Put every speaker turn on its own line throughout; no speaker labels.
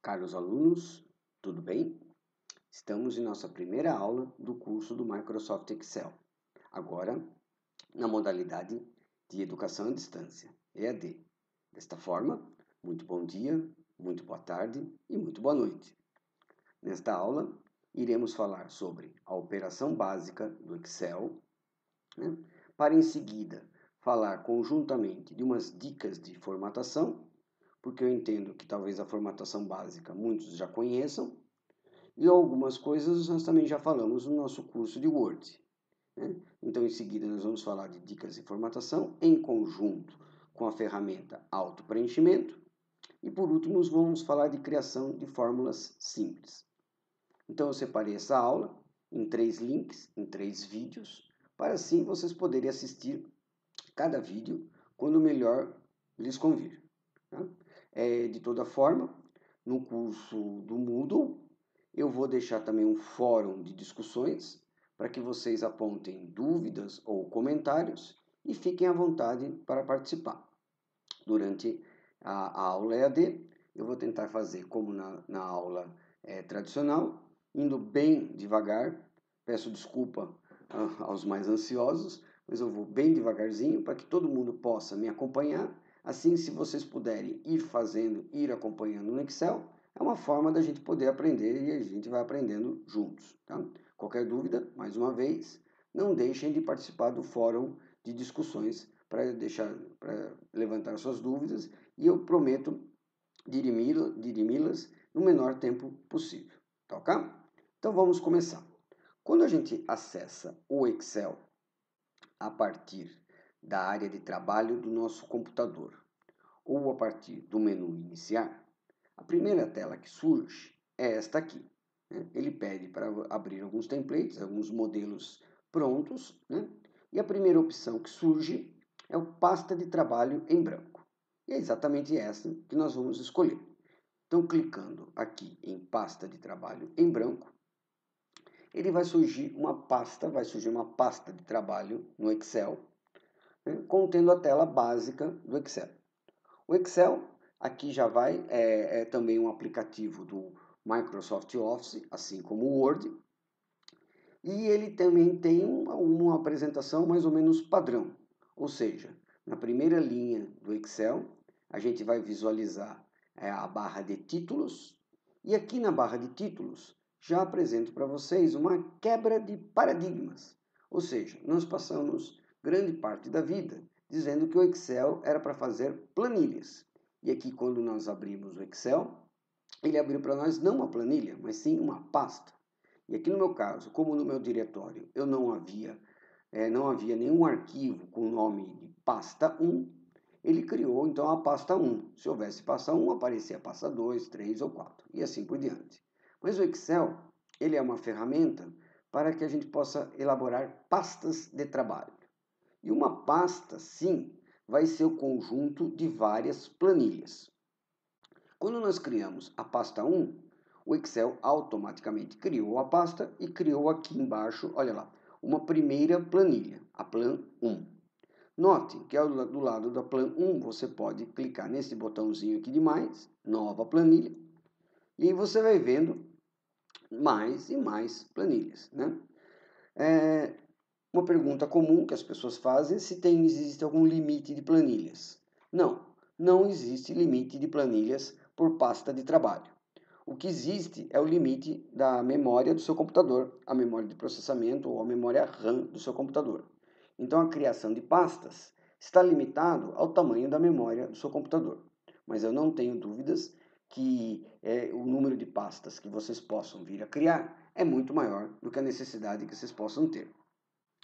Caros alunos, tudo bem? Estamos em nossa primeira aula do curso do Microsoft Excel, agora na modalidade de Educação à Distância, EAD. Desta forma, muito bom dia, muito boa tarde e muito boa noite. Nesta aula, iremos falar sobre a operação básica do Excel, para em seguida falar conjuntamente de umas dicas de formatação, porque eu entendo que talvez a formatação básica muitos já conheçam, e algumas coisas nós também já falamos no nosso curso de Word. Então, em seguida, nós vamos falar de dicas de formatação em conjunto com a ferramenta auto-preenchimento. E, por último, vamos falar de criação de fórmulas simples. Então, eu separei essa aula em 3 links, em 3 vídeos, para assim vocês poderem assistir cada vídeo quando melhor lhes convir. De toda forma, no curso do Moodle, eu vou deixar também um fórum de discussões para que vocês apontem dúvidas ou comentários e fiquem à vontade para participar. Durante a aula EAD, eu vou tentar fazer como na aula tradicional, indo bem devagar. Peço desculpa aos mais ansiosos, mas eu vou bem devagarzinho para que todo mundo possa me acompanhar. Assim, se vocês puderem ir fazendo, ir acompanhando no Excel, é uma forma da gente poder aprender e a gente vai aprendendo juntos. Tá? Qualquer dúvida, mais uma vez, não deixem de participar do fórum de discussões para levantar suas dúvidas e eu prometo dirimi-las no menor tempo possível. Tá ok? Então vamos começar. Quando a gente acessa o Excel a partir da área de trabalho do nosso computador ou a partir do menu iniciar, a primeira tela que surge é esta aqui. Ele pede para abrir alguns templates, alguns modelos prontos, e a primeira opção que surge é o pasta de trabalho em branco. E é exatamente essa que nós vamos escolher. Então, clicando aqui em pasta de trabalho em branco, ele vai surgir uma pasta de trabalho no Excel, contendo a tela básica do Excel. O Excel aqui já vai, é também um aplicativo do Microsoft Office, assim como o Word, e ele também tem uma apresentação mais ou menos padrão, ou seja, na primeira linha do Excel, a gente vai visualizar a barra de títulos, e aqui na barra de títulos, já apresento para vocês uma quebra de paradigmas, ou seja, nós passamos grande parte da vida dizendo que o Excel era para fazer planilhas, e aqui quando nós abrimos o Excel, ele abriu para nós não uma planilha, mas sim uma pasta. E aqui no meu caso, como no meu diretório eu não havia nenhum arquivo com o nome de pasta 1, ele criou então a pasta 1. Se houvesse pasta 1, aparecia a pasta 2, 3 ou 4 e assim por diante. Mas o Excel, ele é uma ferramenta para que a gente possa elaborar pastas de trabalho. E uma pasta, sim, vai ser o conjunto de várias planilhas. Quando nós criamos a pasta 1, o Excel automaticamente criou a pasta e criou aqui embaixo, olha lá, uma primeira planilha, a Plan 1. Note que do lado da Plan 1 você pode clicar nesse botãozinho aqui de mais, nova planilha, e aí você vai vendo mais e mais planilhas. Uma pergunta comum que as pessoas fazem é se existe algum limite de planilhas. Não existe limite de planilhas por pasta de trabalho. O que existe é o limite da memória do seu computador, a memória de processamento ou a memória RAM do seu computador. Então, a criação de pastas está limitado ao tamanho da memória do seu computador. Mas eu não tenho dúvidas que o número de pastas que vocês possam vir a criar é muito maior do que a necessidade que vocês possam ter.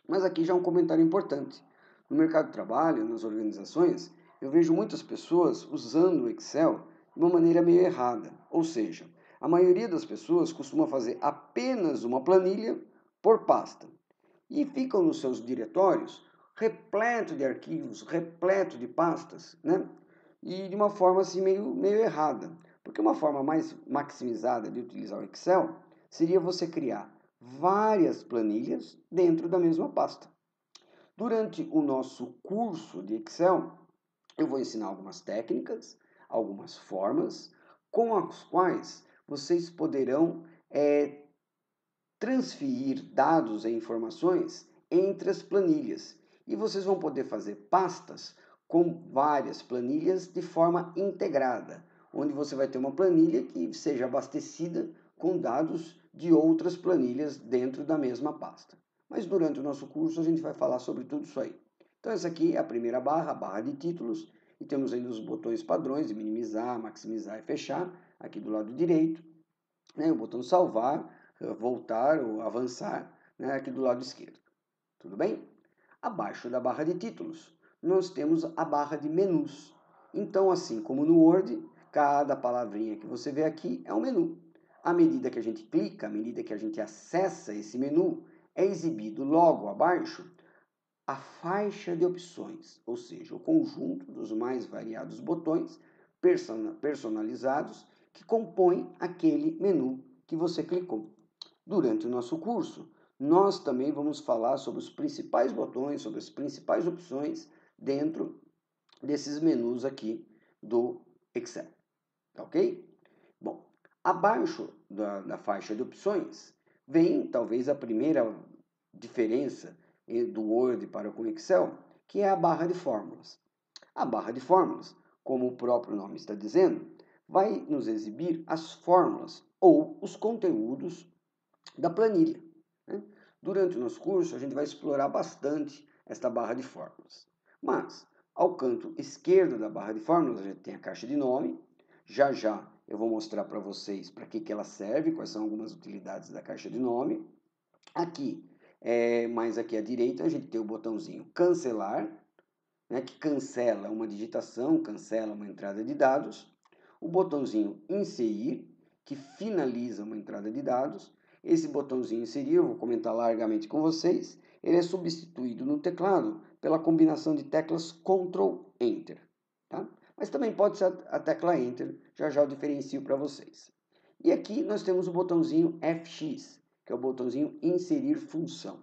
Mas aqui já um comentário importante. No mercado de trabalho, nas organizações, eu vejo muitas pessoas usando o Excel de uma maneira meio errada. Ou seja, a maioria das pessoas costuma fazer apenas uma planilha por pasta. E ficam nos seus diretórios repleto de arquivos, repleto de pastas, E de uma forma assim meio errada. Porque uma forma mais maximizada de utilizar o Excel seria você criar várias planilhas dentro da mesma pasta. Durante o nosso curso de Excel, eu vou ensinar algumas técnicas, algumas formas, com as quais vocês poderão transferir dados e informações entre as planilhas. E vocês vão poder fazer pastas com várias planilhas de forma integrada, onde você vai ter uma planilha que seja abastecida com dados de outras planilhas dentro da mesma pasta. Mas durante o nosso curso a gente vai falar sobre tudo isso aí. Então essa aqui é a primeira barra, a barra de títulos, e temos ainda os botões padrões de minimizar, maximizar e fechar, aqui do lado direito, né? O botão salvar, voltar ou avançar, né? Aqui do lado esquerdo. Tudo bem? Abaixo da barra de títulos, nós temos a barra de menus. Então, assim como no Word, cada palavrinha que você vê aqui é um menu. À medida que a gente clica, à medida que a gente acessa esse menu, é exibido logo abaixo a faixa de opções, ou seja, o conjunto dos mais variados botões personalizados que compõem aquele menu que você clicou. Durante o nosso curso, nós também vamos falar sobre os principais botões, sobre as principais opções dentro desses menus aqui do Excel. Tá ok? Bom, abaixo da faixa de opções vem talvez a primeira diferença do Word para o Excel, que é a barra de fórmulas. A barra de fórmulas, como o próprio nome está dizendo, vai nos exibir as fórmulas ou os conteúdos da planilha. Né? Durante o nosso curso, a gente vai explorar bastante esta barra de fórmulas. Mas, ao canto esquerdo da barra de fórmulas, a gente tem a caixa de nome. Já já eu vou mostrar para vocês para que ela serve, quais são algumas utilidades da caixa de nome. Aqui, mais aqui à direita, a gente tem o botãozinho cancelar, né, que cancela uma digitação, cancela uma entrada de dados. O botãozinho inserir, que finaliza uma entrada de dados. Esse botãozinho inserir, eu vou comentar largamente com vocês, ele é substituído no teclado pela combinação de teclas Ctrl Enter. Tá? Mas também pode ser a tecla Enter, já já eu diferencio para vocês. E aqui nós temos o botãozinho FX, que é o botãozinho inserir função.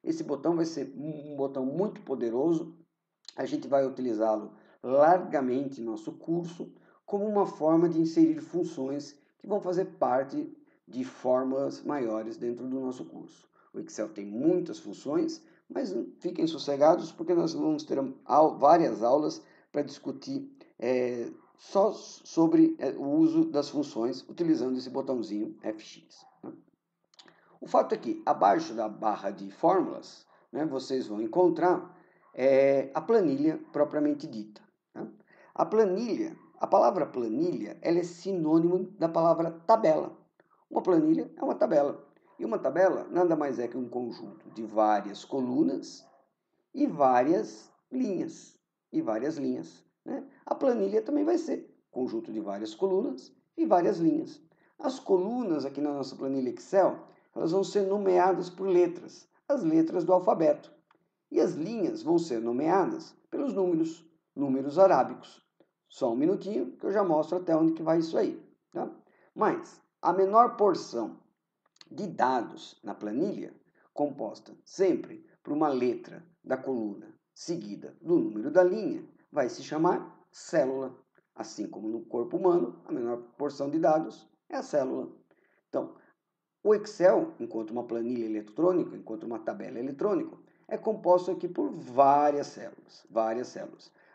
Esse botão vai ser um botão muito poderoso, a gente vai utilizá-lo largamente em nosso curso como uma forma de inserir funções que vão fazer parte de fórmulas maiores dentro do nosso curso. O Excel tem muitas funções, mas fiquem sossegados porque nós vamos ter várias aulas para discutir só sobre o uso das funções utilizando esse botãozinho FX. Né? O fato é que abaixo da barra de fórmulas, né, vocês vão encontrar a planilha propriamente dita. Né? A palavra planilha, ela é sinônimo da palavra tabela. Uma planilha é uma tabela. E uma tabela nada mais é que um conjunto de várias colunas e várias linhas. Né? A planilha também vai ser conjunto de várias colunas e várias linhas. As colunas aqui na nossa planilha Excel, elas vão ser nomeadas por letras, as letras do alfabeto. E as linhas vão ser nomeadas pelos números arábicos. Só um minutinho que eu já mostro até onde que vai isso aí. Tá? Mas a menor porção de dados na planilha, composta sempre por uma letra da coluna seguida do número da linha, vai se chamar célula. Assim como no corpo humano, a menor porção de dados é a célula. Então, o Excel, enquanto uma planilha eletrônica, enquanto uma tabela eletrônica, é composto aqui por várias células.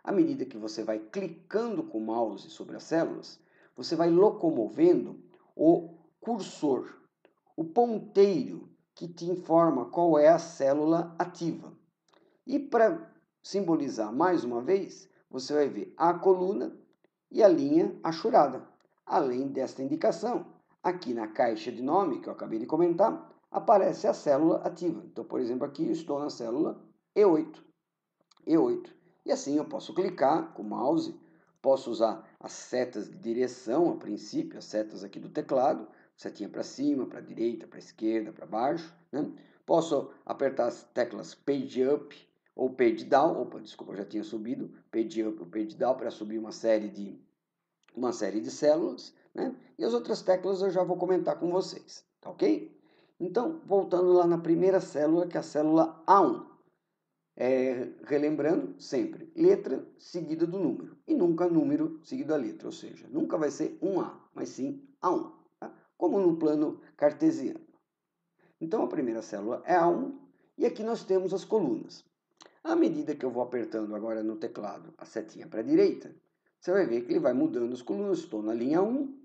À medida que você vai clicando com o mouse sobre as células, você vai locomovendo o cursor, o ponteiro que te informa qual é a célula ativa. E para simbolizar mais uma vez, você vai ver a coluna e a linha achurada. Além desta indicação, aqui na caixa de nome, que eu acabei de comentar, aparece a célula ativa. Então, por exemplo, aqui eu estou na célula E8. E assim eu posso clicar com o mouse, posso usar as setas de direção, a princípio, as setas aqui do teclado, setinha para cima, para direita, para esquerda, para baixo. Né? Posso apertar as teclas Page Up ou Page Down. Opa, desculpa, eu já tinha subido. Page Up ou Page Down para subir uma série de células. Né? E as outras teclas eu já vou comentar com vocês. Tá ok? Então, voltando lá na primeira célula, que é a célula A1. relembrando sempre, letra seguida do número, e nunca número seguido da letra, ou seja, nunca vai ser 1A, mas sim A1, tá? Como no plano cartesiano. Então, a primeira célula é A1, e aqui nós temos as colunas. À medida que eu vou apertando agora no teclado a setinha para a direita, você vai ver que ele vai mudando as colunas. Estou na linha 1,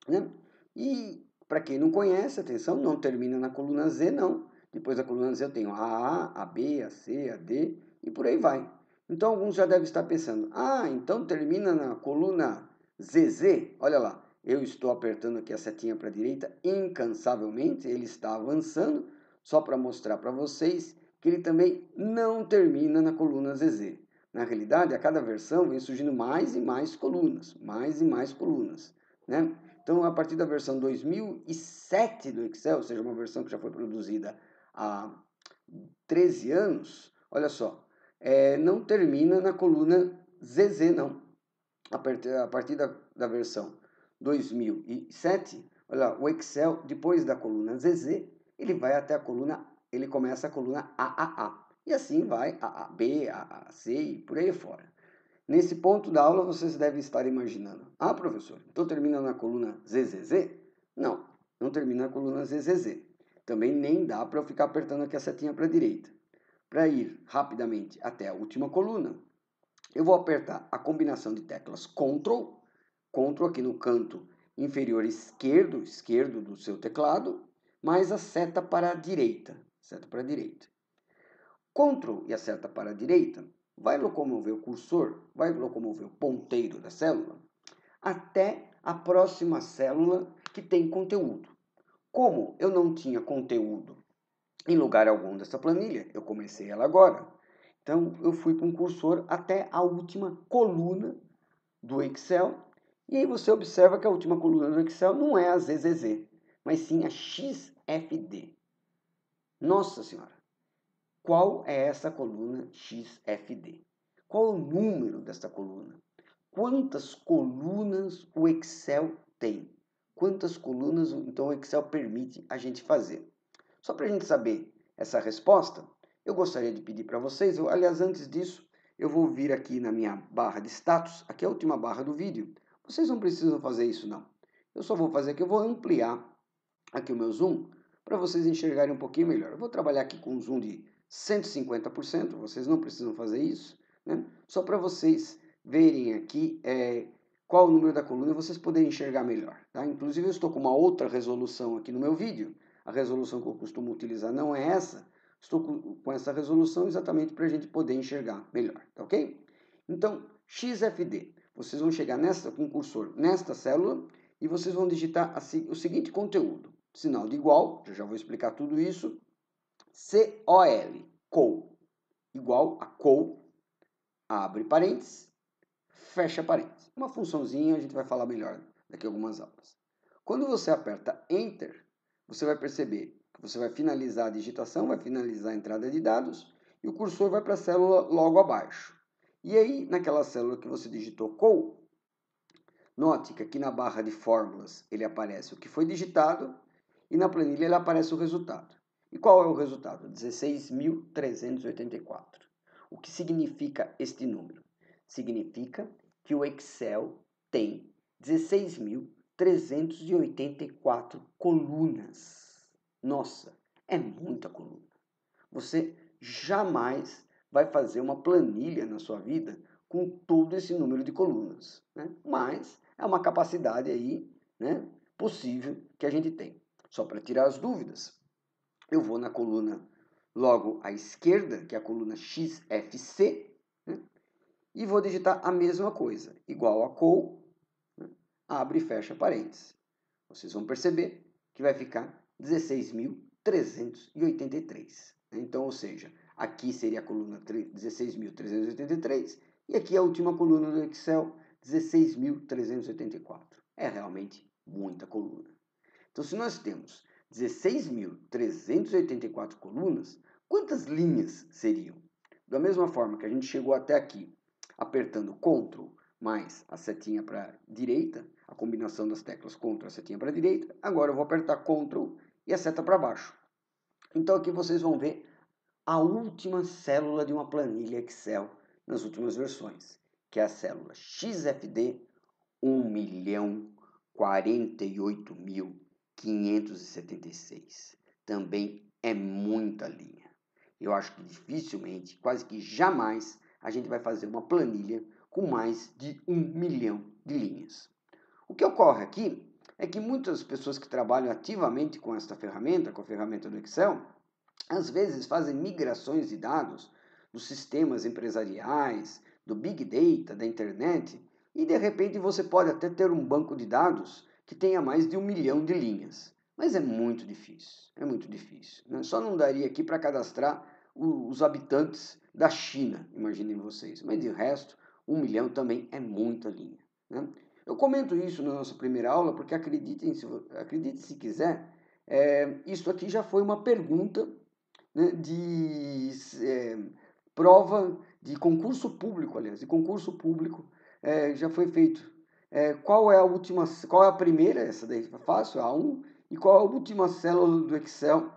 né? E, para quem não conhece, atenção, não termina na coluna Z, não. Depois da coluna Z eu tenho a A, a B, a C, a D e por aí vai. Então, alguns já devem estar pensando, então termina na coluna ZZ. Olha lá, eu estou apertando aqui a setinha para a direita incansavelmente, ele está avançando, só para mostrar para vocês que ele também não termina na coluna ZZ. Na realidade, a cada versão vem surgindo mais e mais colunas, né? Então, a partir da versão 2007 do Excel, ou seja, uma versão que já foi produzida há 13 anos, olha só, não termina na coluna ZZ, não. A partir da versão 2007, olha lá, o Excel, depois da coluna ZZ, ele vai até a coluna, ele começa a coluna AAA. E assim vai a B, a C e por aí fora. Nesse ponto da aula, vocês devem estar imaginando, professor, então termina na coluna ZZZ? Não, não termina na coluna ZZZ. Também nem dá para eu ficar apertando aqui a setinha para a direita. Para ir rapidamente até a última coluna, eu vou apertar a combinação de teclas Ctrl aqui no canto inferior esquerdo do seu teclado, mais a seta para a direita, Ctrl e a seta para a direita vai locomover o cursor, vai locomover o ponteiro da célula até a próxima célula que tem conteúdo. Como eu não tinha conteúdo em lugar algum dessa planilha, eu comecei ela agora. Então, eu fui com o cursor até a última coluna do Excel. E aí você observa que a última coluna do Excel não é a ZZZ, mas sim a XFD. Nossa Senhora! Qual é essa coluna XFD? Qual é o número desta coluna? Quantas colunas o Excel tem? Quantas colunas então o Excel permite a gente fazer? Só para a gente saber essa resposta, eu gostaria de pedir para vocês, aliás, antes disso, eu vou vir aqui na minha barra de status, aqui é a última barra do vídeo. Vocês não precisam fazer isso não. Eu só vou fazer aqui, eu vou ampliar aqui o meu zoom para vocês enxergarem um pouquinho melhor. Eu vou trabalhar aqui com um zoom de 150%, vocês não precisam fazer isso, né? Só para vocês verem aqui qual o número da coluna e vocês poderem enxergar melhor. Tá? Inclusive eu estou com uma outra resolução aqui no meu vídeo, a resolução que eu costumo utilizar não é essa, estou com essa resolução exatamente para a gente poder enxergar melhor, tá ok? Então, XFD, vocês vão chegar com o cursor nesta célula e vocês vão digitar o seguinte conteúdo, sinal de igual, já vou explicar tudo isso, COL, igual a COL, abre parênteses, fecha parênteses. Uma funçãozinha, a gente vai falar melhor daqui a algumas aulas. Quando você aperta Enter, você vai perceber que você vai finalizar a digitação, vai finalizar a entrada de dados e o cursor vai para a célula logo abaixo. E aí, naquela célula que você digitou COL, note que aqui na barra de fórmulas ele aparece o que foi digitado e na planilha ele aparece o resultado. E qual é o resultado? 16.384. O que significa este número? Significa que o Excel tem 16.384 colunas. Nossa, é muita coluna. Você jamais vai fazer uma planilha na sua vida com todo esse número de colunas, né? Mas é uma capacidade aí, né, possível que a gente tem. Só para tirar as dúvidas, eu vou na coluna logo à esquerda, que é a coluna XFC, né, e vou digitar a mesma coisa, igual a COL, né, abre e fecha parênteses. Vocês vão perceber que vai ficar 16.383. Então, ou seja, aqui seria a coluna 16.383 e aqui a última coluna do Excel, 16.384. É realmente muita coluna. Então, se nós temos 16.384 colunas, quantas linhas seriam? Da mesma forma que a gente chegou até aqui apertando Ctrl mais a setinha para a direita, a combinação das teclas Ctrl e a setinha para a direita, agora eu vou apertar Ctrl e a seta para baixo. Então aqui vocês vão ver a última célula de uma planilha Excel nas últimas versões, que é a célula XFD 1.048.576. Também é muita linha. Eu acho que dificilmente, quase que jamais, a gente vai fazer uma planilha com mais de 1 milhão de linhas. O que ocorre aqui é que muitas pessoas que trabalham ativamente com esta ferramenta, com a ferramenta do Excel, às vezes fazem migrações de dados dos sistemas empresariais, do Big Data, da internet, e de repente você pode até ter um banco de dados que tenha mais de 1 milhão de linhas. Mas é muito difícil, é muito difícil. Né? Só não daria aqui para cadastrar os habitantes da China, imaginem vocês. Mas de resto, 1 milhão também é muita linha. Né? Eu comento isso na nossa primeira aula porque acredite se quiser, isso aqui já foi uma pergunta, né, de prova de concurso público, aliás, de concurso público, já foi feito. Qual é a primeira, essa daí é fácil, a 1, e qual é a última célula do Excel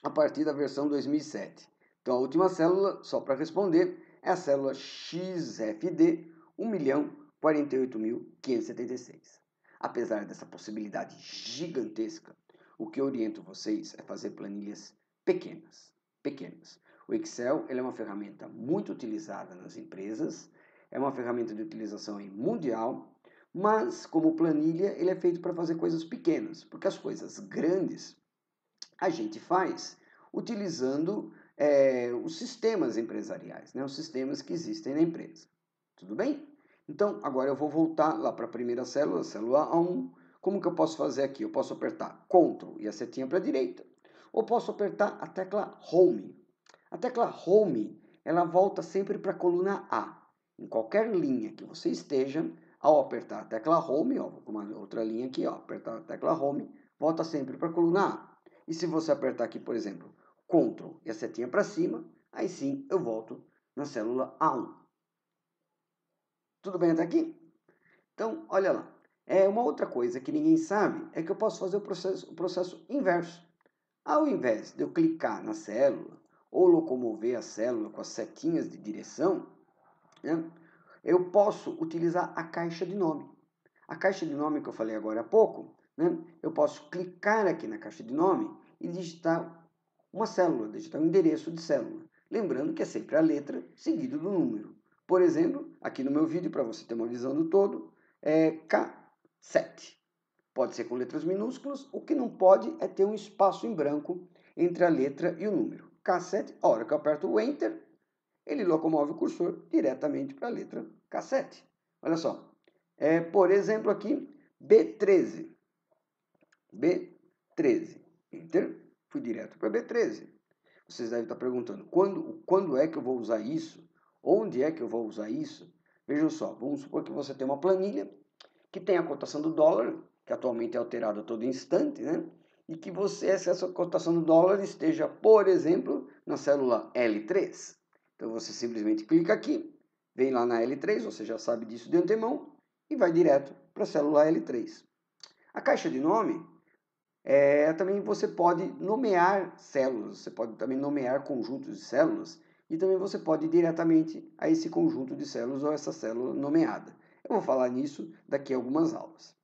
a partir da versão 2007? Então, a última célula, só para responder, é a célula XFD 1.048.576. Apesar dessa possibilidade gigantesca, o que eu oriento vocês é fazer planilhas pequenas. O Excel ele é uma ferramenta muito utilizada nas empresas, é uma ferramenta de utilização mundial, mas como planilha ele é feito para fazer coisas pequenas, porque as coisas grandes a gente faz utilizando os sistemas empresariais, né? Os sistemas que existem na empresa. Tudo bem? Então, agora eu vou voltar lá para a primeira célula, célula A1. Como que eu posso fazer aqui? Eu posso apertar Ctrl e a setinha para a direita, ou posso apertar a tecla Home. A tecla Home, ela volta sempre para a coluna A. Em qualquer linha que você esteja, ao apertar a tecla Home, ó, com uma outra linha aqui, ó, apertar a tecla Home, volta sempre para a coluna A. E se você apertar aqui, por exemplo, Ctrl e a setinha para cima, aí sim eu volto na célula A1. Tudo bem até aqui? Então, olha lá. Uma outra coisa que ninguém sabe é que eu posso fazer o processo inverso. Ao invés de eu clicar na célula ou locomover a célula com as setinhas de direção, né, eu posso utilizar a caixa de nome. A caixa de nome que eu falei agora há pouco, né, eu posso clicar aqui na caixa de nome e digitar uma célula, digitar um endereço de célula. Lembrando que é sempre a letra seguido do número. Por exemplo, aqui no meu vídeo, para você ter uma visão do todo, é K7. Pode ser com letras minúsculas, o que não pode é ter um espaço em branco entre a letra e o número. K7, a hora que eu aperto o Enter, ele locomove o cursor diretamente para a letra K7. Olha só, por exemplo aqui, B13. B13, Enter, fui direto para B13. Vocês devem estar perguntando, quando é que eu vou usar isso? Onde é que eu vou usar isso? Vejam só, vamos supor que você tem uma planilha que tem a cotação do dólar, que atualmente é alterada a todo instante, né? E que essa cotação do dólar esteja, por exemplo, na célula L3. Então você simplesmente clica aqui, vem lá na L3, você já sabe disso de antemão, e vai direto para a célula L3. A caixa de nome, também você pode nomear células, você pode também nomear conjuntos de células, e também você pode ir diretamente a esse conjunto de células ou essa célula nomeada. Eu vou falar nisso daqui a algumas aulas.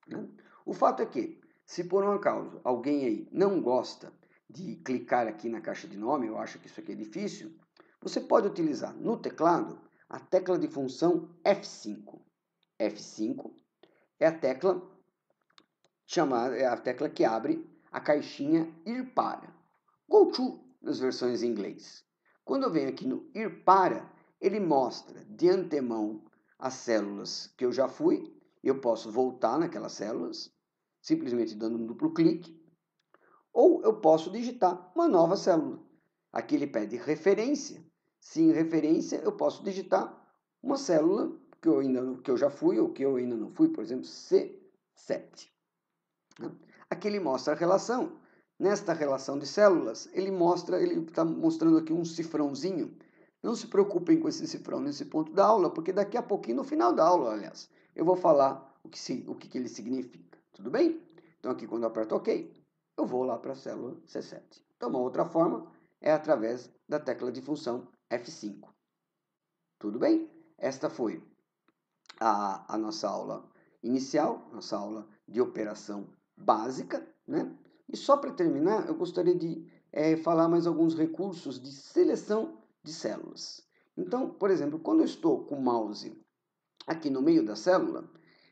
Né? O fato é que, se por um acaso alguém aí não gosta de clicar aqui na caixa de nome, eu acho que isso aqui é difícil, você pode utilizar no teclado a tecla de função F5. F5 é a tecla que abre a caixinha ir para. Go to nas versões em inglês. Quando eu venho aqui no ir para, ele mostra de antemão as células que eu já fui. Eu posso voltar naquelas células, simplesmente dando um duplo clique, ou eu posso digitar uma nova célula. Aqui ele pede referência. Se em referência eu posso digitar uma célula que eu já fui ou que eu ainda não fui, por exemplo, C7. Aqui ele mostra a relação. Nesta relação de células, ele está mostrando aqui um cifrãozinho. Não se preocupem com esse cifrão nesse ponto da aula, porque daqui a pouquinho, no final da aula, aliás, eu vou falar o que ele significa. Tudo bem? Então aqui quando eu aperto OK, eu vou lá para a célula C7. Então uma outra forma é através da tecla de função F5. Tudo bem? Esta foi a nossa aula inicial, nossa aula de operação básica, né? E só para terminar, eu gostaria de falar mais alguns recursos de seleção de células. Então, por exemplo, quando eu estou com o mouse aqui no meio da célula,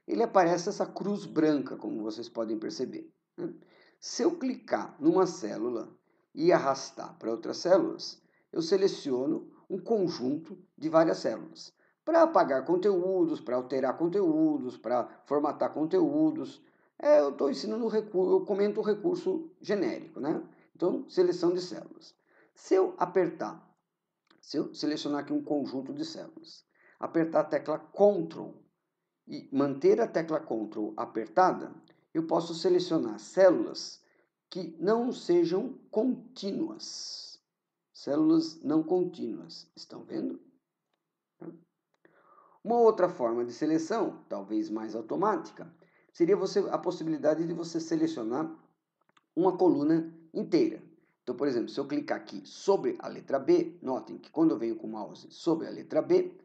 ele aparece essa cruz branca, como vocês podem perceber, né? Se eu clicar numa célula e arrastar para outras células, eu seleciono um conjunto de várias células. Para apagar conteúdos, para alterar conteúdos, para formatar conteúdos, eu estou ensinando eu comento o recurso genérico, né? Então, seleção de células. Se eu selecionar aqui um conjunto de células, apertar a tecla Ctrl e manter a tecla Ctrl apertada, eu posso selecionar células que não sejam contínuas. Células não contínuas. Estão vendo? Uma outra forma de seleção, talvez mais automática, seria a possibilidade de você selecionar uma coluna inteira. Então, por exemplo, se eu clicar aqui sobre a letra B, notem que quando eu venho com o mouse sobre a letra B,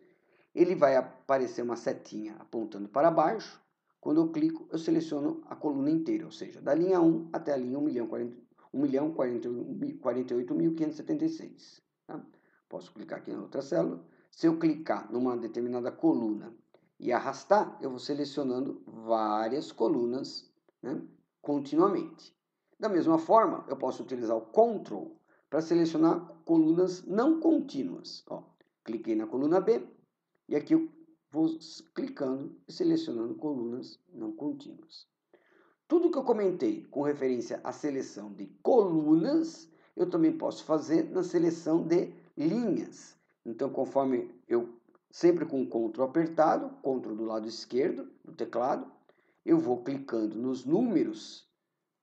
ele vai aparecer uma setinha apontando para baixo. Quando eu clico, eu seleciono a coluna inteira, ou seja, da linha 1 até a linha 1.048.576. Tá? Posso clicar aqui na outra célula. Se eu clicar numa determinada coluna e arrastar, eu vou selecionando várias colunas, né, continuamente. Da mesma forma, eu posso utilizar o Ctrl para selecionar colunas não contínuas. Ó, cliquei na coluna B e aqui eu vou clicando e selecionando colunas não contínuas. Tudo que eu comentei com referência à seleção de colunas, eu também posso fazer na seleção de linhas. Então, conforme eu, sempre com o Ctrl apertado, Ctrl do lado esquerdo do teclado, eu vou clicando nos números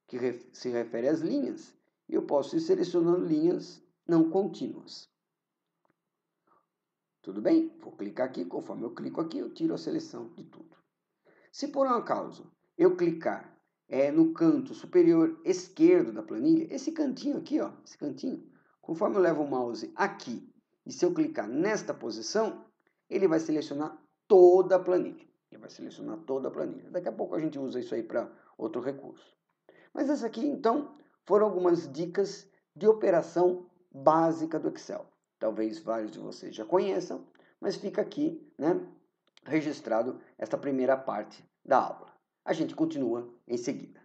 que se refere às linhas, e eu posso ir selecionando linhas não contínuas. Tudo bem? Vou clicar aqui, conforme eu clico aqui, eu tiro a seleção de tudo. Se por um acaso eu clicar no canto superior esquerdo da planilha, esse cantinho aqui, ó, esse cantinho, conforme eu levo o mouse aqui, e se eu clicar nesta posição, ele vai selecionar toda a planilha. Ele vai selecionar toda a planilha. Daqui a pouco a gente usa isso aí para outro recurso. Mas essas aqui, então, foram algumas dicas de operação básica do Excel. Talvez vários de vocês já conheçam, mas fica aqui, né, registrado esta primeira parte da aula. A gente continua em seguida.